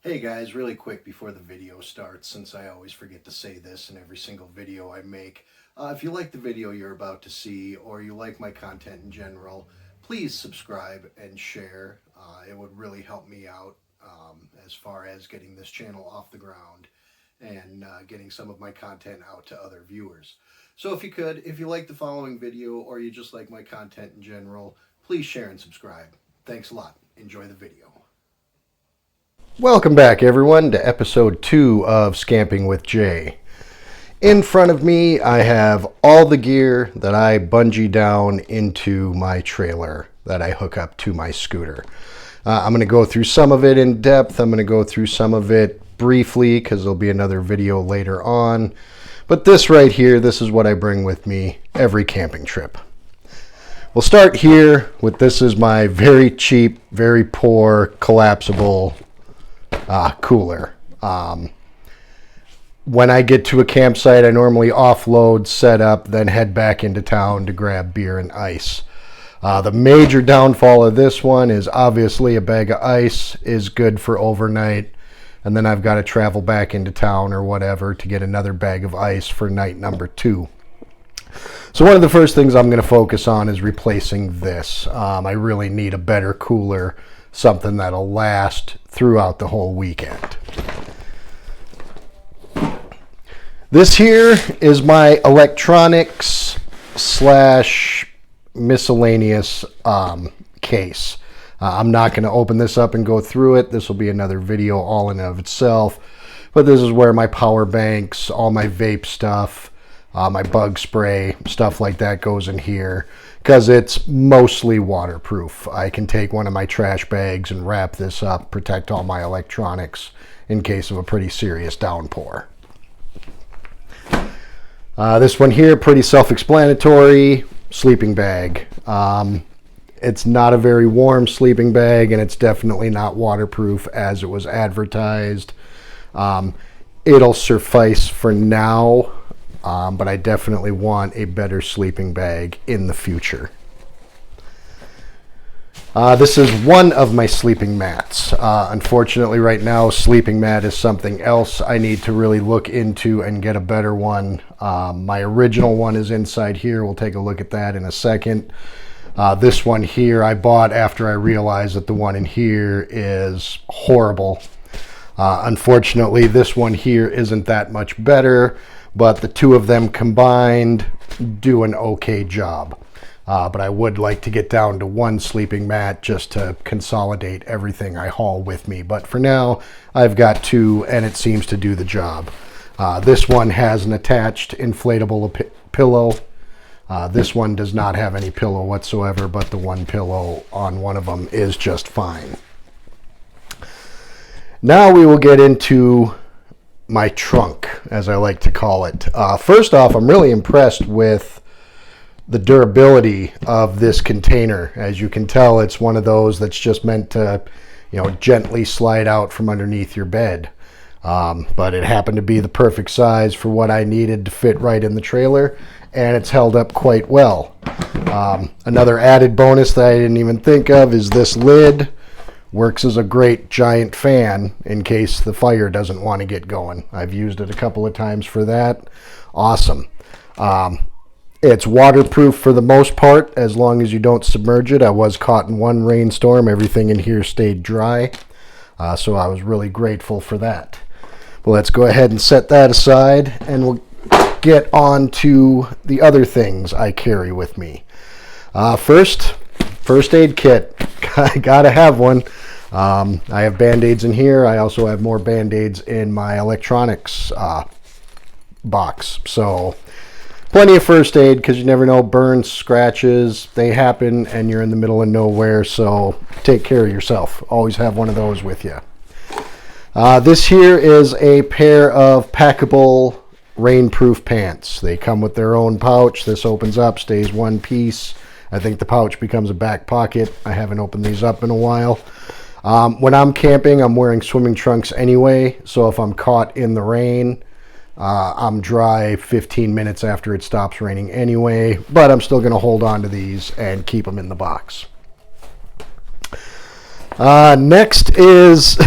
Hey guys, really quick before the video starts, since I always forget to say this in every single video I make. If you like the video you're about to see or you like my content in general, please subscribe and share. It would really help me out as far as getting this channel off the ground and getting some of my content out to other viewers. So if you could, if you like the following video or you just like my content in general, please share and subscribe. Thanks a lot. Enjoy the video. Welcome back, everyone, to episode 2 of Scamping with Jay. In front of me, I have all the gear that I bungee down into my trailer that I hook up to my scooter. I'm going to go through some of it in depth. I'm going to go through some of it briefly because there'll be another video later on. But this right here, this is what I bring with me every camping trip. We'll start here with this is my very cheap, very poor, collapsible cooler. When I get to a campsite, I normally offload, set up, then head back into town to grab beer and ice. The major downfall of this one is obviously a bag of ice is good for overnight, and then I've got to travel back into town or whatever to get another bag of ice for night number 2. So one of the first things I'm going to focus on is replacing this. I really need a better cooler, something that'll last throughout the whole weekend. This here is my electronics slash miscellaneous case. I'm not going to open this up and go through it. This will be another video all in and of itself. But this is where my power banks, all my vape stuff, my bug spray, stuff like that goes in here because it's mostly waterproof. I can take one of my trash bags and wrap this up, protect all my electronics in case of a pretty serious downpour. This one here, pretty self-explanatory, sleeping bag. It's not a very warm sleeping bag, and it's definitely not waterproof as it was advertised. It'll suffice for now, but I definitely want a better sleeping bag in the future. This is one of my sleeping mats. Unfortunately, right now, sleeping mat is something else I need to really look into and get a better one. My original one is inside here. We'll take a look at that in a second. This one here I bought after I realized that the one in here is horrible. Unfortunately, this one here isn't that much better, but the two of them combined do an okay job. But I would like to get down to one sleeping mat just to consolidate everything I haul with me. But for now, I've got two, and it seems to do the job. This one has an attached inflatable pillow. This one does not have any pillow whatsoever, but the one pillow on one of them is just fine. Now we will get into my trunk, as I like to call it. First off, I'm really impressed with the durability of this container. As you can tell, it's one of those that's just meant to, gently slide out from underneath your bed. But it happened to be the perfect size for what I needed to fit right in the trailer, and it's held up quite well. Another added bonus that I didn't even think of is this lid works as a great giant fan in case the fire doesn't want to get going. I've used it a couple of times for that. Awesome. It's waterproof for the most part, as long as you don't submerge it. I was caught in one rainstorm. Everything in here stayed dry, so I was really grateful for that. Well, let's go ahead and set that aside, and we'll get on to the other things I carry with me. First aid kit. I gotta have one. I have Band-Aids in here. I also have more Band-Aids in my electronics box. So plenty of first aid, because you never know, burns, scratches, they happen, and you're in the middle of nowhere, so take care of yourself. Always have one of those with you. This here is a pair of packable rainproof pants. They come with their own pouch. This opens up, stays one piece. I think the pouch becomes a back pocket. I haven't opened these up in a while. When I'm camping, I'm wearing swimming trunks anyway, so if I'm caught in the rain, I'm dry 15 minutes after it stops raining anyway, but I'm still going to hold on to these and keep them in the box. Next is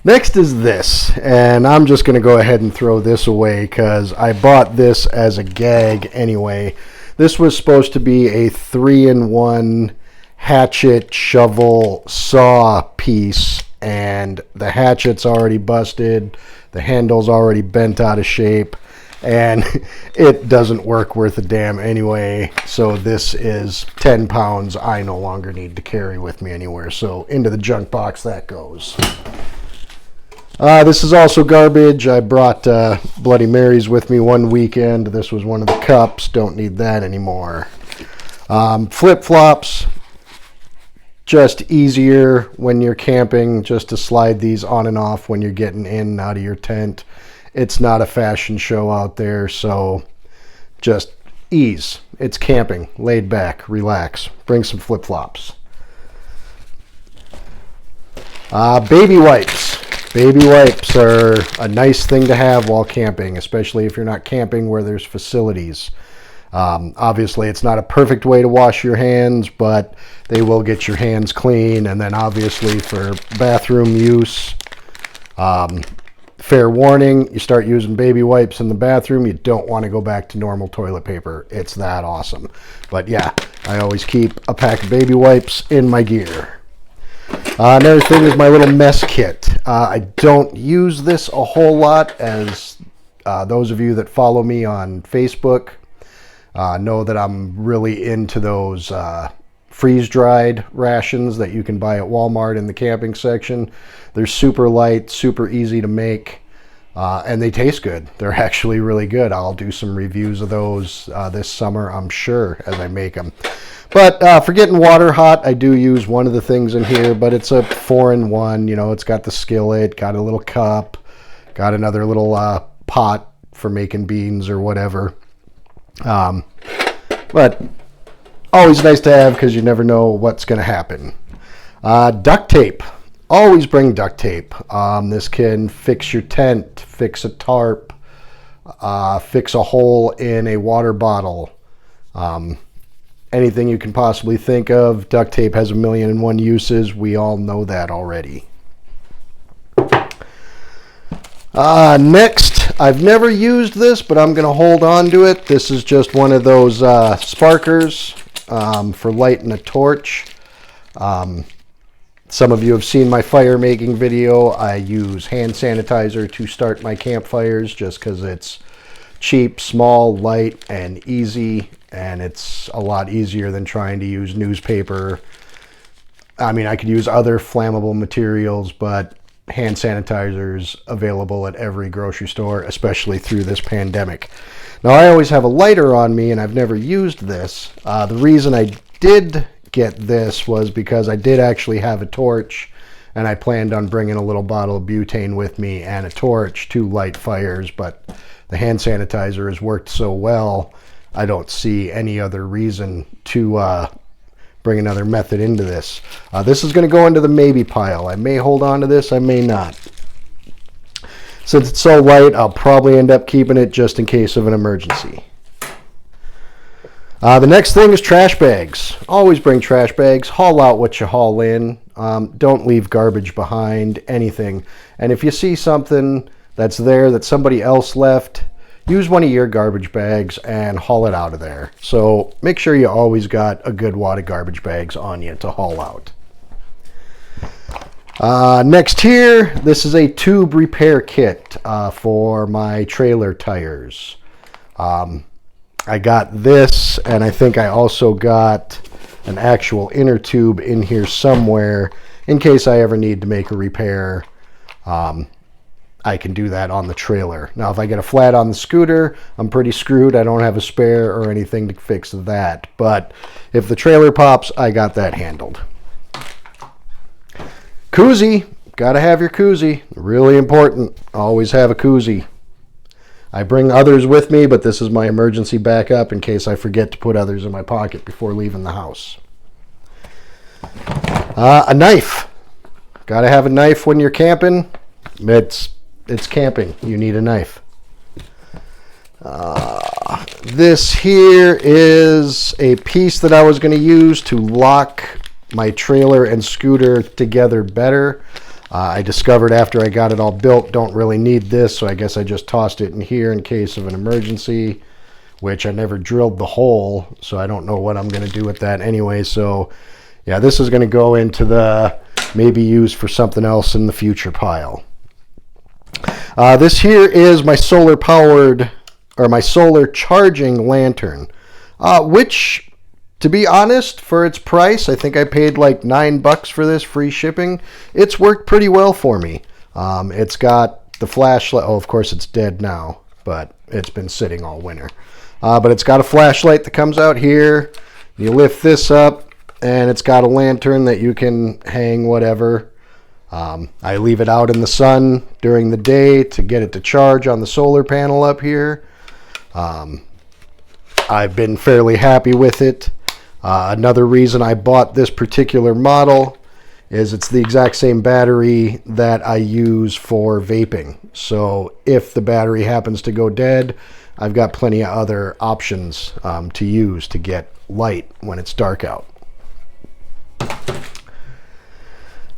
Next is this, and I'm just going to go ahead and throw this away because I bought this as a gag anyway. This was supposed to be a 3-in-1 hatchet, shovel, saw piece, and the hatchet's already busted, the handle's already bent out of shape, and it doesn't work worth a damn anyway. So this is 10 pounds I no longer need to carry with me anywhere. So into the junk box that goes. This is also garbage. I brought Bloody Marys with me one weekend. This was one of the cups. Don't need that anymore. Flip-flops. Just easier when you're camping, just to slide these on and off when you're getting in and out of your tent. It's not a fashion show out there, so just ease. It's camping. Laid back. Relax. Bring some flip-flops. Baby wipes. Baby wipes are a nice thing to have while camping, especially if you're not camping where there's facilities. Obviously, it's not a perfect way to wash your hands, but they will get your hands clean. And then obviously for bathroom use, fair warning, you start using baby wipes in the bathroom, you don't want to go back to normal toilet paper. It's that awesome. But yeah, I always keep a pack of baby wipes in my gear. Another thing is my little mess kit. I don't use this a whole lot, as those of you that follow me on Facebook know that I'm really into those freeze-dried rations that you can buy at Walmart in the camping section. They're super light, super easy to make, and they taste good. They're actually really good. I'll do some reviews of those this summer, I'm sure, as I make them. But for getting water hot, I do use one of the things in here, but it's a 4-in-1. You know, it's got the skillet, got a little cup, got another little pot for making beans or whatever. But always nice to have because you never know what's going to happen. Duct tape. Always bring duct tape. This can fix your tent, fix a tarp, fix a hole in a water bottle. Anything you can possibly think of. Duct tape has 1,000,001 uses. We all know that already. Next, I've never used this, but I'm going to hold on to it. This is just one of those sparkers for lighting a torch. Some of you have seen my fire making video. I use hand sanitizer to start my campfires just because it's cheap, small, light, and easy. And it's a lot easier than trying to use newspaper. I mean, I could use other flammable materials, but hand sanitizers available at every grocery store, especially through this pandemic. Now, I always have a lighter on me, and I've never used this. The reason I did get this was because I did actually have a torch, and I planned on bringing a little bottle of butane with me and a torch to light fires, but the hand sanitizer has worked so well, I don't see any other reason to bring another method into this. This is going to go into the maybe pile. I may hold on to this, I may not. Since it's so light, I'll probably end up keeping it just in case of an emergency. The next thing is trash bags. Always bring trash bags. Haul out what you haul in. Don't leave garbage behind, anything. And if you see something that's there that somebody else left, use one of your garbage bags and haul it out of there. So make sure you always got a good wad of garbage bags on you to haul out. Next here, this is a tube repair kit for my trailer tires. I got this, and I think I also got an actual inner tube in here somewhere in case I ever need to make a repair. I can do that on the trailer. Now, if I get a flat on the scooter, I'm pretty screwed. I don't have a spare or anything to fix that. But if the trailer pops, I got that handled. Koozie. Got to have your koozie. Really important. Always have a koozie. I bring others with me, but this is my emergency backup in case I forget to put others in my pocket before leaving the house. A knife. Got to have a knife when you're camping. It's camping. You need a knife. This here is a piece that I was going to use to lock my trailer and scooter together better. I discovered after I got it all built, don't really need this, so I guess I just tossed it in here in case of an emergency, which I never drilled the hole, so I don't know what I'm going to do with that anyway. So yeah, this is going to go into the maybe used for something else in the future pile. This here is my solar powered, or my solar charging lantern, which, to be honest, for its price, I think I paid like $9 for this, free shipping. It's worked pretty well for me. It's got the flashlight. Oh, of course it's dead now, but it's been sitting all winter. But it's got a flashlight that comes out here. You lift this up, and it's got a lantern that you can hang whatever. I leave it out in the sun during the day to get it to charge on the solar panel up here. I've been fairly happy with it. Another reason I bought this particular model is it's the exact same battery that I use for vaping. So if the battery happens to go dead, I've got plenty of other options to use to get light when it's dark out.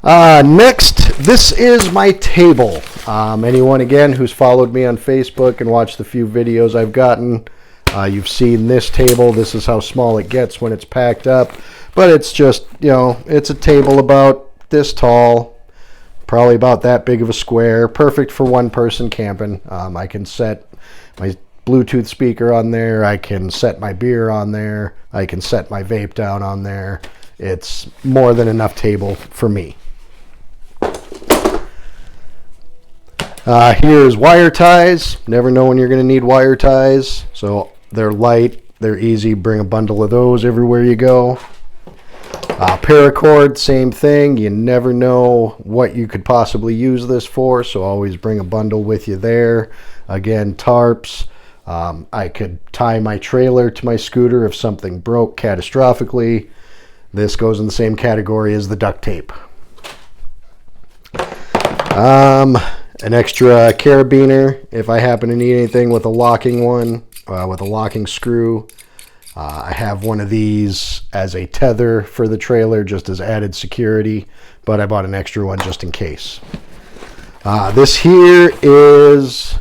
Next, this is my table. Anyone, again, who's followed me on Facebook and watched the few videos I've gotten, you've seen this table. This is how small it gets when it's packed up. But it's just, it's a table about this tall, probably about that big of a square. Perfect for one person camping. I can set my Bluetooth speaker on there. I can set my beer on there. I can set my vape down on there. It's more than enough table for me. Here's wire ties. Never know when you're going to need wire ties. So they're light, they're easy. Bring a bundle of those everywhere you go. Paracord, same thing. You never know what you could possibly use this for, so always bring a bundle with you there. Again, tarps. I could tie my trailer to my scooter if something broke catastrophically. This goes in the same category as the duct tape. An extra carabiner if I happen to need anything with a locking one, with a locking screw. I have one of these as a tether for the trailer, just as added security, but I bought an extra one just in case. This here is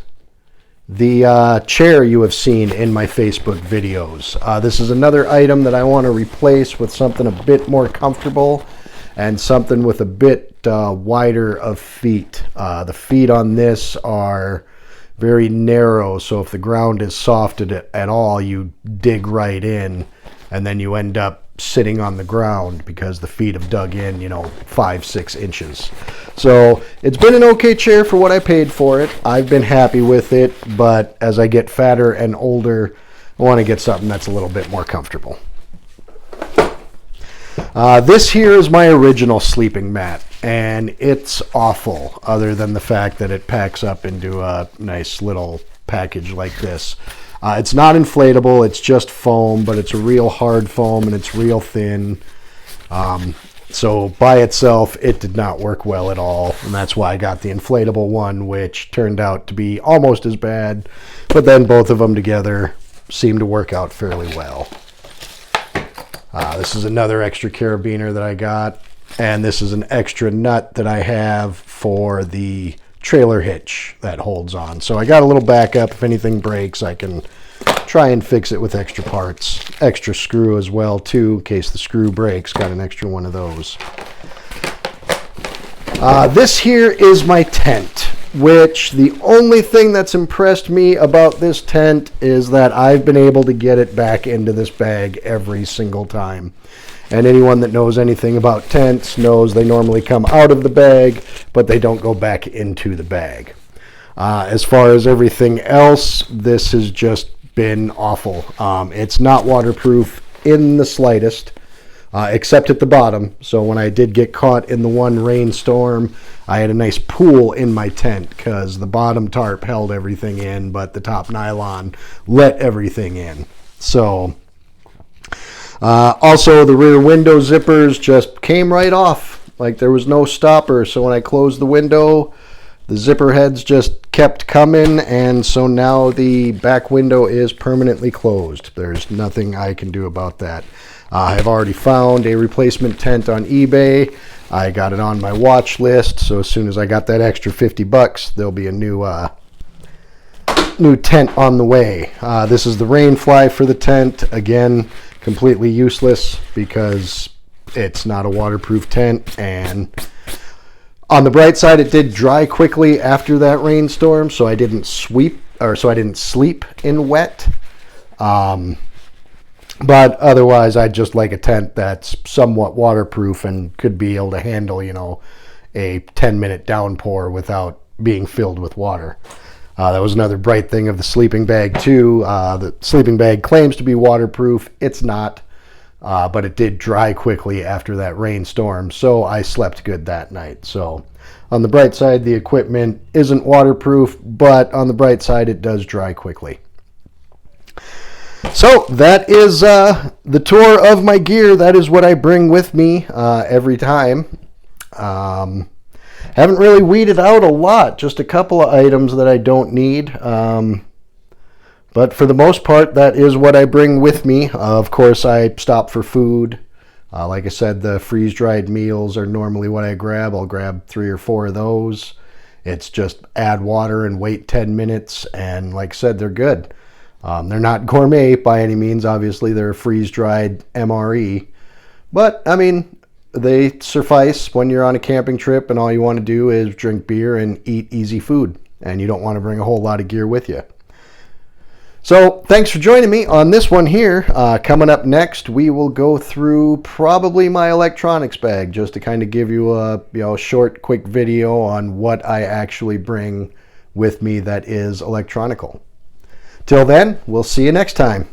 the chair you have seen in my Facebook videos. This is another item that I want to replace with something a bit more comfortable and something with a bit wider of feet. The feet on this are very narrow, so if the ground is soft at all, you dig right in, and then you end up sitting on the ground because the feet have dug in, 5-6 inches. So it's been an okay chair for what I paid for it. I've been happy with it, but as I get fatter and older, I want to get something that's a little bit more comfortable. This here is my original sleeping mat, and it's awful, other than the fact that it packs up into a nice little package like this. It's not inflatable, it's just foam, but it's a real hard foam and it's real thin. So by itself, it did not work well at all, and that's why I got the inflatable one, which turned out to be almost as bad, but then both of them together seemed to work out fairly well. This is another extra carabiner that I got, and this is an extra nut that I have for the trailer hitch that holds on. So I got a little backup. If anything breaks, I can try and fix it with extra parts. Extra screw as well, too, in case the screw breaks. Got an extra one of those. This here is my tent, which the only thing that's impressed me about this tent is that I've been able to get it back into this bag every single time. And anyone that knows anything about tents knows they normally come out of the bag, but they don't go back into the bag. As far as everything else, this has just been awful. It's not waterproof in the slightest, except at the bottom. So when I did get caught in the one rainstorm, I had a nice pool in my tent because the bottom tarp held everything in, but the top nylon let everything in. So also the rear window zippers just came right off, like there was no stopper. So when I closed the window, the zipper heads just kept coming, and so now the back window is permanently closed. There's nothing I can do about that. I've already found a replacement tent on eBay. I got it on my watch list, so as soon as I got that extra $50, there'll be a new tent on the way. This is the rain fly for the tent. Again, completely useless because it's not a waterproof tent, and on the bright side, it did dry quickly after that rainstorm, so I didn't sleep in wet. But otherwise, I'd just like a tent that's somewhat waterproof and could be able to handle, a 10-minute downpour without being filled with water. That was another bright thing of the sleeping bag, too. The sleeping bag claims to be waterproof. It's not, but it did dry quickly after that rainstorm, so I slept good that night. So on the bright side, the equipment isn't waterproof, but on the bright side, it does dry quickly. So that is the tour of my gear. That is what I bring with me every time. Haven't really weeded out a lot, just a couple of items that I don't need. But for the most part, that is what I bring with me. Of course, I stop for food. Like I said, the freeze-dried meals are normally what I grab. I'll grab 3 or 4 of those. It's just add water and wait 10 minutes, and like I said, they're good. They're not gourmet by any means. Obviously, they're freeze-dried MRE. But, I mean, they suffice when you're on a camping trip and all you want to do is drink beer and eat easy food. And you don't want to bring a whole lot of gear with you. So, thanks for joining me on this one here. Coming up next, we will go through probably my electronics bag, just to kind of give you a short, quick video on what I actually bring with me that is electronical. Till then, we'll see you next time.